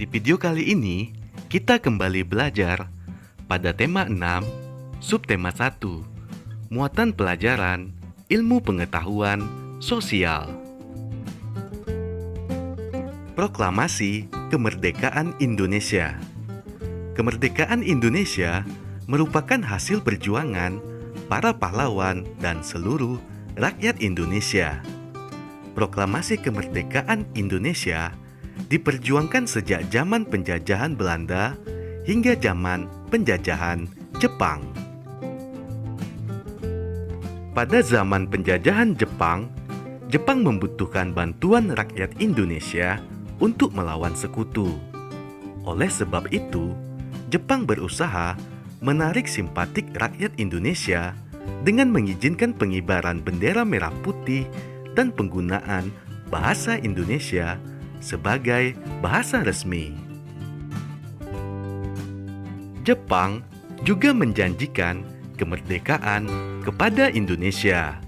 video kali ini, kita kembali belajar pada tema 6, subtema 1, muatan pelajaran, ilmu pengetahuan, sosial. Proklamasi Kemerdekaan Indonesia. Kemerdekaan Indonesia merupakan hasil perjuangan para pahlawan dan seluruh rakyat Indonesia. Proklamasi Kemerdekaan Indonesia diperjuangkan sejak zaman penjajahan Belanda hingga zaman penjajahan Jepang. Pada zaman penjajahan Jepang, Jepang membutuhkan bantuan rakyat Indonesia untuk melawan sekutu. Oleh sebab itu, Jepang berusaha menarik simpatik rakyat Indonesia dengan mengizinkan pengibaran bendera merah putih dan penggunaan bahasa Indonesia sebagai bahasa resmi. Jepang juga menjanjikan kemerdekaan kepada Indonesia.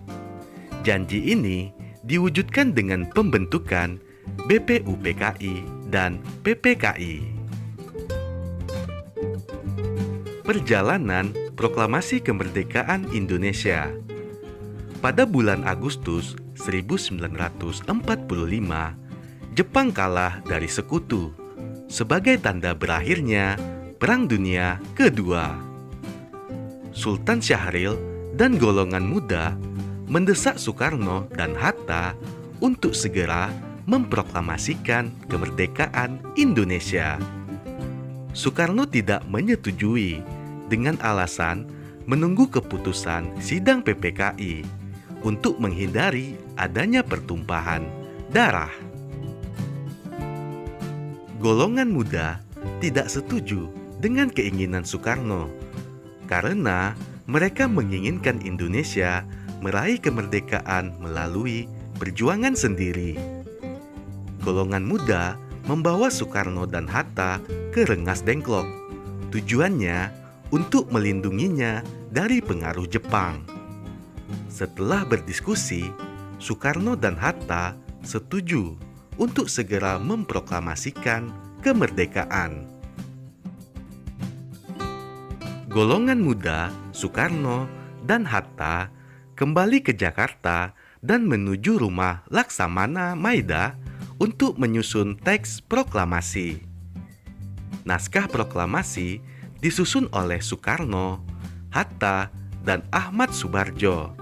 Janji ini diwujudkan dengan pembentukan BPUPKI dan PPKI. Perjalanan Proklamasi Kemerdekaan Indonesia. Pada bulan Agustus 1945, Jepang kalah dari sekutu sebagai tanda berakhirnya Perang Dunia Kedua. Sultan Syahrir dan golongan muda mendesak Soekarno dan Hatta untuk segera memproklamasikan kemerdekaan Indonesia. Soekarno tidak menyetujui dengan alasan menunggu keputusan sidang PPKI untuk menghindari adanya pertumpahan darah. Golongan muda tidak setuju dengan keinginan Soekarno karena mereka menginginkan Indonesia meraih kemerdekaan melalui perjuangan sendiri. Golongan muda membawa Soekarno dan Hatta ke Rengas Dengklok. Tujuannya untuk melindunginya dari pengaruh Jepang. Setelah berdiskusi, Soekarno dan Hatta setuju untuk segera memproklamasikan kemerdekaan. Golongan muda, Soekarno, dan Hatta kembali ke Jakarta dan menuju rumah Laksamana Maida untuk menyusun teks proklamasi. Naskah proklamasi disusun oleh Soekarno, Hatta, dan Ahmad Subarjo.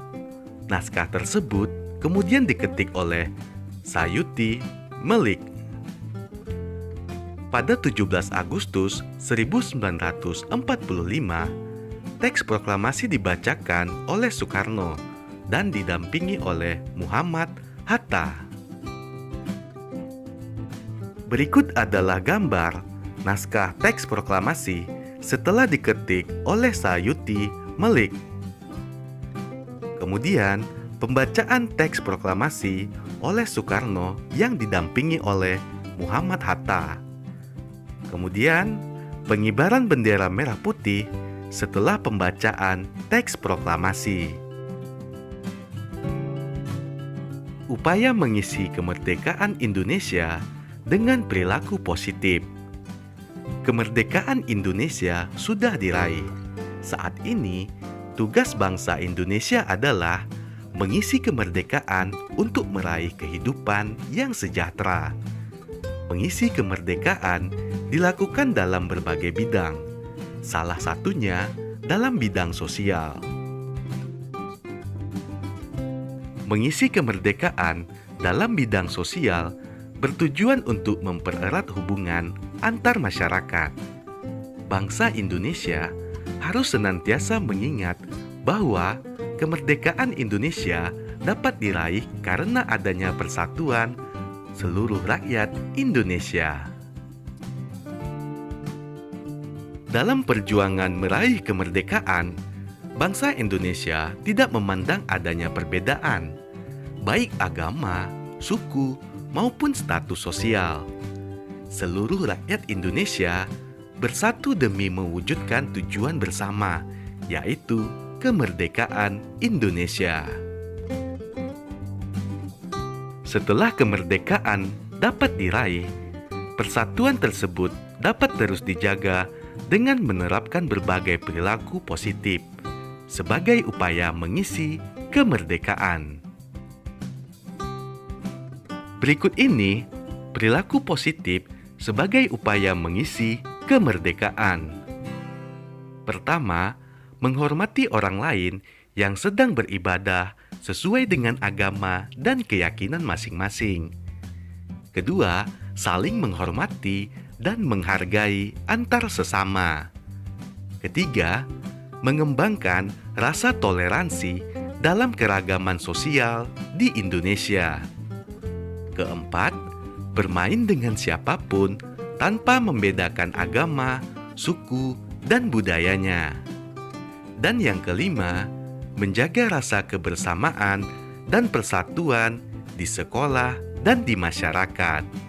Naskah tersebut kemudian diketik oleh Sayuti Melik. Pada 17 Agustus 1945, teks proklamasi dibacakan oleh Soekarno dan didampingi oleh Muhammad Hatta. Berikut adalah gambar naskah teks proklamasi setelah diketik oleh Sayuti Melik. Kemudian, pembacaan teks proklamasi oleh Soekarno yang didampingi oleh Muhammad Hatta. Kemudian, pengibaran bendera merah putih setelah pembacaan teks proklamasi. Upaya mengisi kemerdekaan Indonesia dengan perilaku positif. Kemerdekaan Indonesia sudah diraih. Saat ini, tugas bangsa Indonesia adalah mengisi kemerdekaan untuk meraih kehidupan yang sejahtera. Mengisi kemerdekaan dilakukan dalam berbagai bidang, salah satunya dalam bidang sosial. Mengisi kemerdekaan dalam bidang sosial bertujuan untuk mempererat hubungan antar masyarakat. Bangsa Indonesia harus senantiasa mengingat bahwa kemerdekaan Indonesia dapat diraih karena adanya persatuan seluruh rakyat Indonesia. Dalam perjuangan meraih kemerdekaan, bangsa Indonesia tidak memandang adanya perbedaan, baik agama, suku, maupun status sosial. Seluruh rakyat Indonesia bersatu demi mewujudkan tujuan bersama, yaitu kemerdekaan Indonesia. Setelah kemerdekaan dapat diraih, Persatuan tersebut dapat terus dijaga dengan menerapkan berbagai perilaku positif sebagai upaya mengisi kemerdekaan. Berikut ini perilaku positif sebagai upaya mengisi kemerdekaan. Pertama, menghormati orang lain yang sedang beribadah sesuai dengan agama dan keyakinan masing-masing. Kedua, saling menghormati dan menghargai antar sesama. Ketiga, mengembangkan rasa toleransi dalam keragaman sosial di Indonesia. Keempat, bermain dengan siapapun tanpa membedakan agama, suku, dan budayanya. Dan yang kelima, menjaga rasa kebersamaan dan persatuan di sekolah dan di masyarakat.